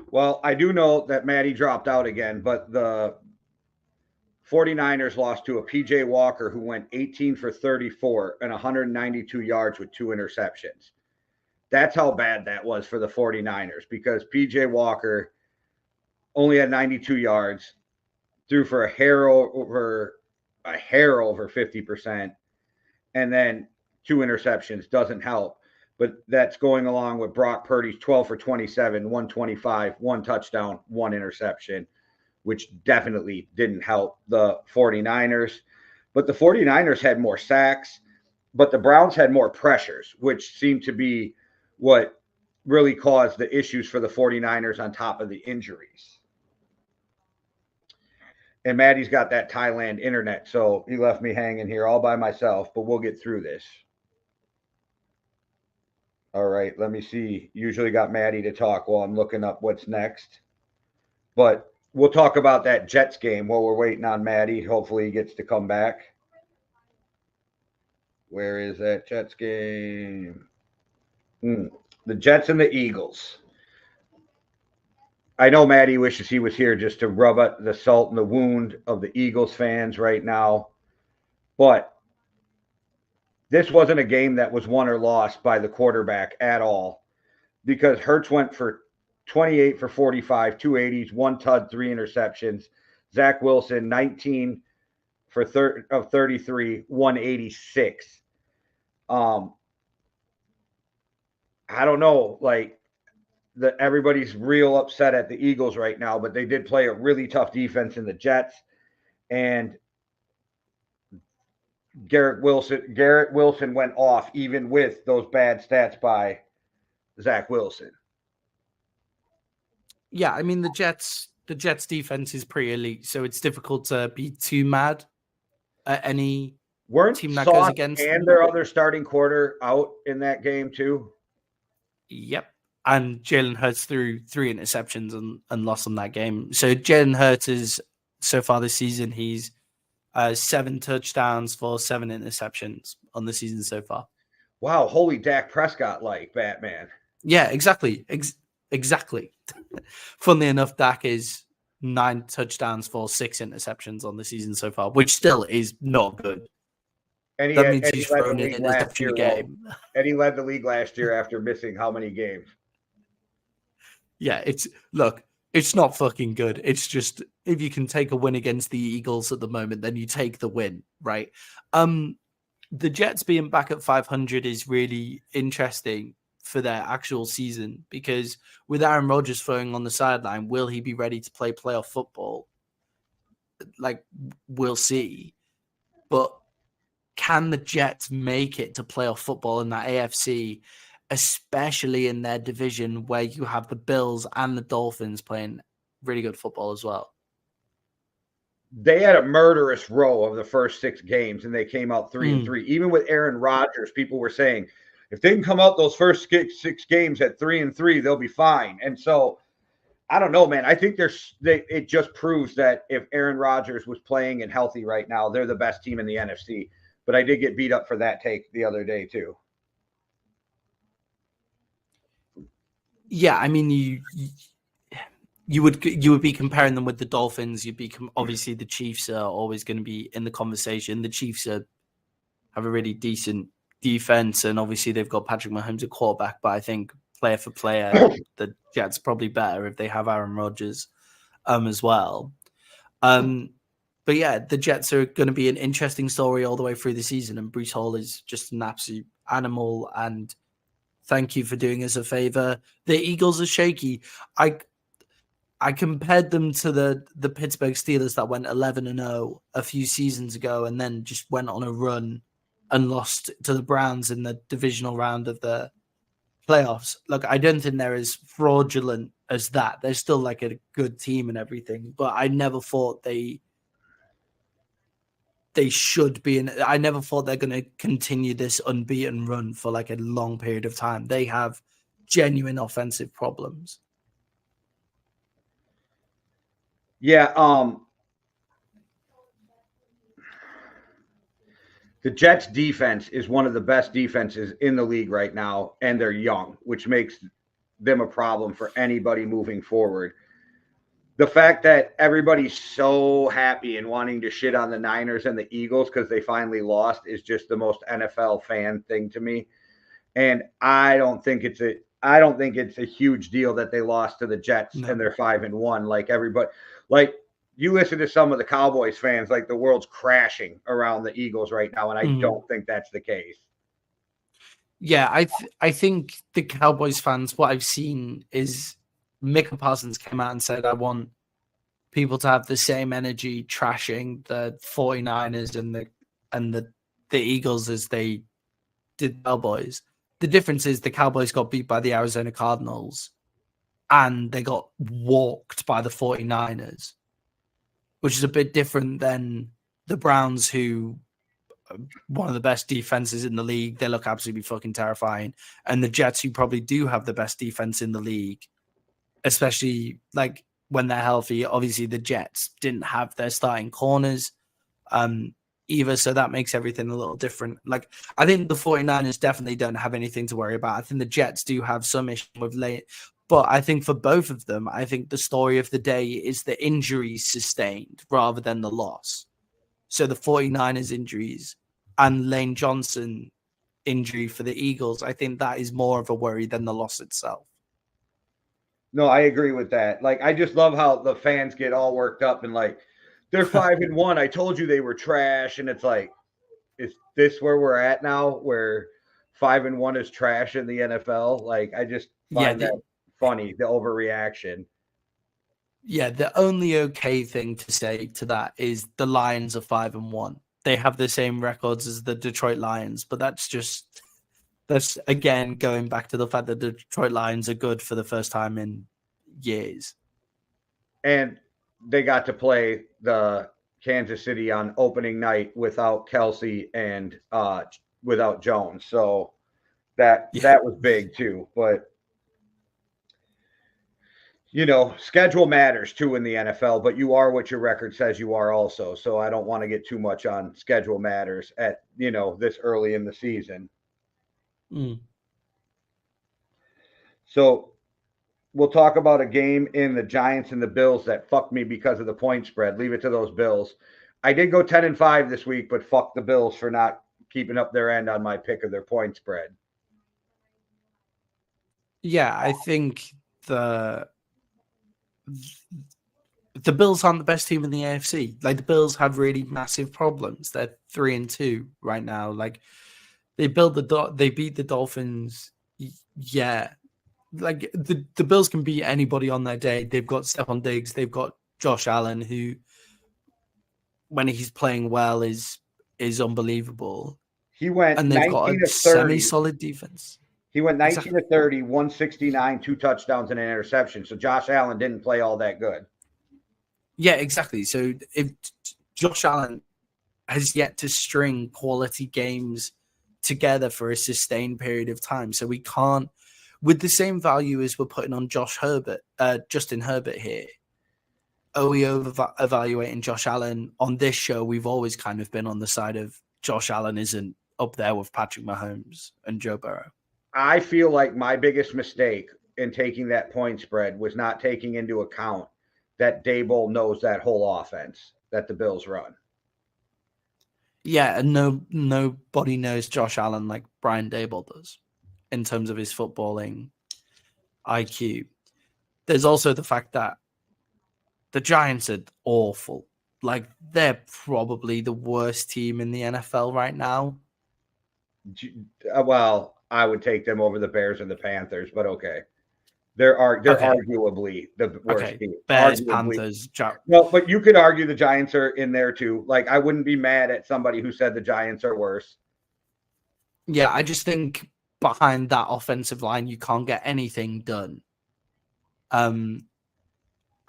well, I do know that Maddie dropped out again, but the 49ers lost to a PJ Walker who went 18 for 34 and 192 yards with 2 interceptions. That's how bad that was for the 49ers, because PJ Walker only had 92 yards, threw for a hair over 50%, and then 2 interceptions. Doesn't help. But that's going along with Brock Purdy's 12 for 27, 125, 1 touchdown, 1 interception, which definitely didn't help the 49ers. But the 49ers had more sacks, but the Browns had more pressures, which seemed to be what really caused the issues for the 49ers on top of the injuries. And Maddie's got that Thailand internet, so he left me hanging here all by myself, but we'll get through this. All right, let me see. Usually got Maddie to talk while I'm looking up what's next. But we'll talk about that Jets game while we're waiting on Maddie. Hopefully he gets to come back. Where is that Jets game? The Jets and the Eagles. I know Maddie wishes he was here just to rub up the salt in the wound of the Eagles fans right now. But this wasn't a game that was won or lost by the quarterback at all, because Hurts went for 28 for 45, 280s, 1 tud, 3 interceptions. Zach Wilson, 19 for 33, 186. I don't know, like, everybody's real upset at the Eagles right now, but they did play a really tough defense in the Jets. And Garrett Wilson went off even with those bad stats by Zach Wilson. Yeah, I mean the Jets defense is pretty elite, so it's difficult to be too mad at any team that goes against and them. Their other starting quarter out in that game too. Yep. And Jalen Hurts threw 3 interceptions and lost on that game. So Jalen Hurts is, so far this season, he's 7 touchdowns for 7 interceptions on the season so far. Wow, holy Dak Prescott like Batman. Yeah, exactly. Exactly. Funnily enough, Dak is 9 touchdowns for 6 interceptions on the season so far, which still is not good. That means And he he's led the thrown it league in his last debut year. game. And he led the league last year after missing how many games? Yeah, it's not fucking good. It's just if you can take a win against the Eagles at the moment, then you take the win, right? The Jets being back at 500 is really interesting for their actual season because with Aaron Rodgers throwing on the sideline, will he be ready to play playoff football? Like, we'll see. But can the Jets make it to playoff football in that AFC, especially in their division where you have the Bills and the Dolphins playing really good football as well? They had a murderous row of the first 6 games, and they came out 3-3. Even with Aaron Rodgers, people were saying if they can come out those first 6 games at 3-3, they'll be fine. And so I don't know, man. I think it just proves that if Aaron Rodgers was playing and healthy right now, they're the best team in the NFC. But I did get beat up for that take the other day too. Yeah, I mean, you would be comparing them with the Dolphins. You'd be obviously the Chiefs are always going to be in the conversation. The Chiefs have a really decent defense, and obviously they've got Patrick Mahomes at quarterback. But I think player for player, the Jets probably better if they have Aaron Rodgers as well. But yeah, the Jets are going to be an interesting story all the way through the season, and Breece Hall is just an absolute animal. And thank you for doing us a favor. The Eagles are shaky. I compared them to the Pittsburgh Steelers that went 11-0 a few seasons ago, and then just went on a run and lost to the Browns in the divisional round of the playoffs. Look, I don't think they're as fraudulent as that. They're still like a good team and everything, but I never thought they should be I never thought they're going to continue this unbeaten run for like a long period of time. They have genuine offensive problems. Yeah, the Jets defense is one of the best defenses in the league right now, and they're young, which makes them a problem for anybody moving forward. The fact that everybody's so happy and wanting to shit on the Niners and the Eagles because they finally lost is just the most NFL fan thing to me. And I don't think it's a huge deal that they lost to the Jets and they're 5-1 like everybody. Like, you listen to some of the Cowboys fans, like the world's crashing around the Eagles right now, and I don't think that's the case. Yeah, I think the Cowboys fans, what I've seen is Micah Parsons came out and said, I want people to have the same energy trashing the 49ers and the Eagles as they did the Cowboys. The difference is the Cowboys got beat by the Arizona Cardinals and they got walked by the 49ers, which is a bit different than the Browns, who are one of the best defenses in the league. They look absolutely fucking terrifying. And the Jets, who probably do have the best defense in the league, especially like when they're healthy. Obviously, the Jets didn't have their starting corners either, so that makes everything a little different. Like, I think the 49ers definitely don't have anything to worry about. I think the Jets do have some issue with late, but I think for both of them, I think the story of the day is the injuries sustained rather than the loss. So the 49ers injuries and Lane Johnson injury for the Eagles, I think that is more of a worry than the loss itself. No, I agree with that. Like, I just love how the fans get all worked up and like, they're 5-1. I told you they were trash. And it's like, is this where we're at now, where 5-1 is trash in the NFL? Like, I just find that funny, the overreaction. Yeah, the only okay thing to say to that is the Lions are 5-1. They have the same records as the Detroit Lions, but that's again going back to the fact that the Detroit Lions are good for the first time in years. And they got to play the Kansas City on opening night without Kelsey and without Jones. So that was big too. But you know, schedule matters too in the NFL, but you are what your record says you are also. So I don't want to get too much on schedule matters at, you know, this early in the season. So we'll talk about a game in the Giants and the Bills that fucked me because of the point spread. Leave it to those Bills. I did go 10-5 this week, but fuck the Bills for not keeping up their end on my pick of their point spread. Yeah, I think the Bills aren't the best team in the AFC. Like the Bills have really massive problems. They're 3-2 right now. Like they beat the Dolphins. Yeah, like the Bills can beat anybody on their day. They've got Stephon Diggs. They've got Josh Allen, who, when he's playing well, is unbelievable. He went And they've got 19 a to 30. semi-solid defense. He went 19 Exactly. to 30, 169, 2 touchdowns and an interception. So Josh Allen didn't play all that good. Yeah, exactly. So if Josh Allen has yet to string quality games together for a sustained period of time, so we can't, with the same value as we're putting on Justin Herbert here, are we evaluating Josh Allen? On this show, we've always kind of been on the side of Josh Allen isn't up there with Patrick Mahomes and Joe Burrow. I feel like my biggest mistake in taking that point spread was not taking into account that Daboll knows that whole offense that the Bills run. Yeah, and nobody knows Josh Allen like Brian Daboll does in terms of his footballing IQ. There's also the fact that the Giants are awful. Like, they're probably the worst team in the NFL right now. Well, I would take them over the Bears and the Panthers, but okay. They're arguably the worst team. Bears, arguably. Panthers. Well, but you could argue the Giants are in there too. Like, I wouldn't be mad at somebody who said the Giants are worse. Yeah, I just think behind that offensive line, you can't get anything done.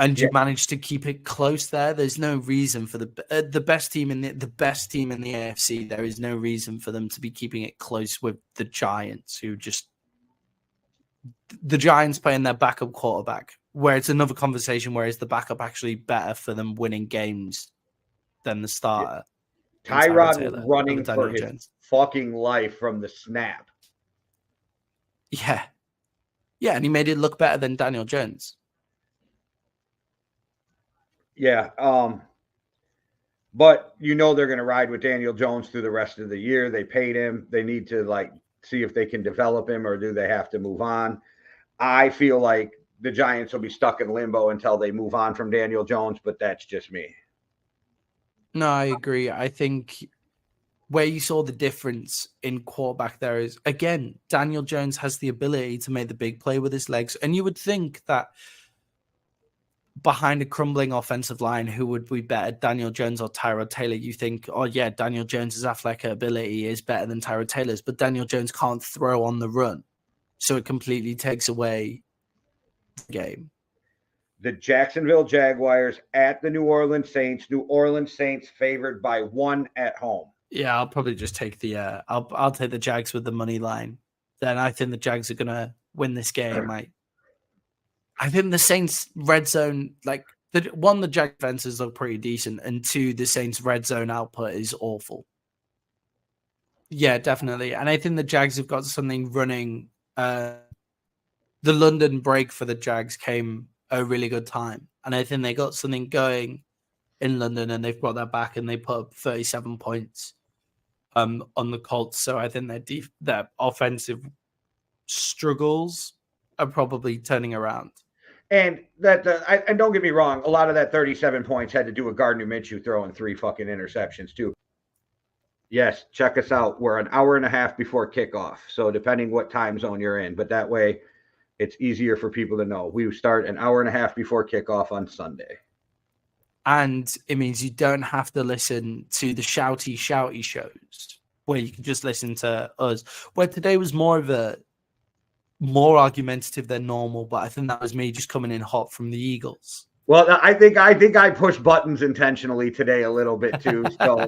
And you managed to keep it close there. There's no reason for the best team in the AFC. There is no reason for them to be keeping it close with the Giants, who just the Giants playing their backup quarterback. Where it's another conversation. Where is the backup actually better for them winning games than the starter? Tyrod was running for his fucking life from the snap. Yeah, and he made it look better than Daniel Jones. Yeah. But they're going to ride with Daniel Jones through the rest of the year. They paid him. They need to see if they can develop him, or do they have to move on? I feel like the Giants will be stuck in limbo until they move on from Daniel Jones, but that's just me. No, I agree. I think where you saw the difference in quarterback there is, again, Daniel Jones has the ability to make the big play with his legs. And you would think that behind a crumbling offensive line, who would be better, Daniel Jones or Tyrod Taylor? You think, oh yeah, Daniel Jones's athletic ability is better than Tyrod Taylor's, but Daniel Jones can't throw on the run. So it completely takes away the game. The Jacksonville Jaguars at the New Orleans Saints. New Orleans Saints favored by 1 at home. Yeah, I'll probably just take I'll take the Jags with the money line. Then I think the Jags are gonna win this game. I think the Saints red zone, the Jag defenses look pretty decent, and 2, the Saints red zone output is awful. Yeah, definitely. And I think the Jags have got something running. The London break for the Jags came a really good time, and I think they got something going in London, and they've brought that back, and they put up 37 points on the Colts. So I think their offensive struggles are probably turning around. And and don't get me wrong, a lot of that 37 points had to do with Gardner Minshew throwing 3 fucking interceptions too. Yes, check us out. We're an hour and a half before kickoff, so depending what time zone you're in, but that way it's easier for people to know. We start an hour and a half before kickoff on Sunday. And it means you don't have to listen to the shouty shows where you can just listen to us. Where today was more argumentative than normal, but I think that was me just coming in hot from the Eagles. Well, I think I pushed buttons intentionally today a little bit too. So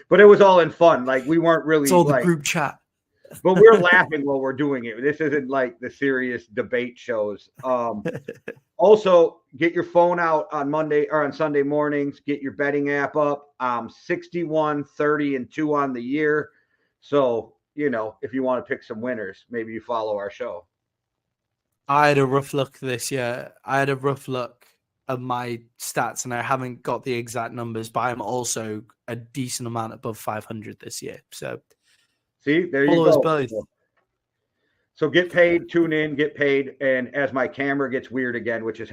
but it was all in fun. We weren't really. It's all the group chat. But we're laughing while we're doing it. This isn't like the serious debate shows. Also, get your phone out on Monday or on Sunday mornings. Get your betting app up. 61, 30, and 2 on the year. So, if you want to pick some winners, maybe you follow our show. I had a rough look this year. I had a rough look at my stats, and I haven't got the exact numbers, but I'm also a decent amount above 500 this year. So See, there Follow you us go. both. So get paid, tune in, get paid. And as my camera gets weird again, which is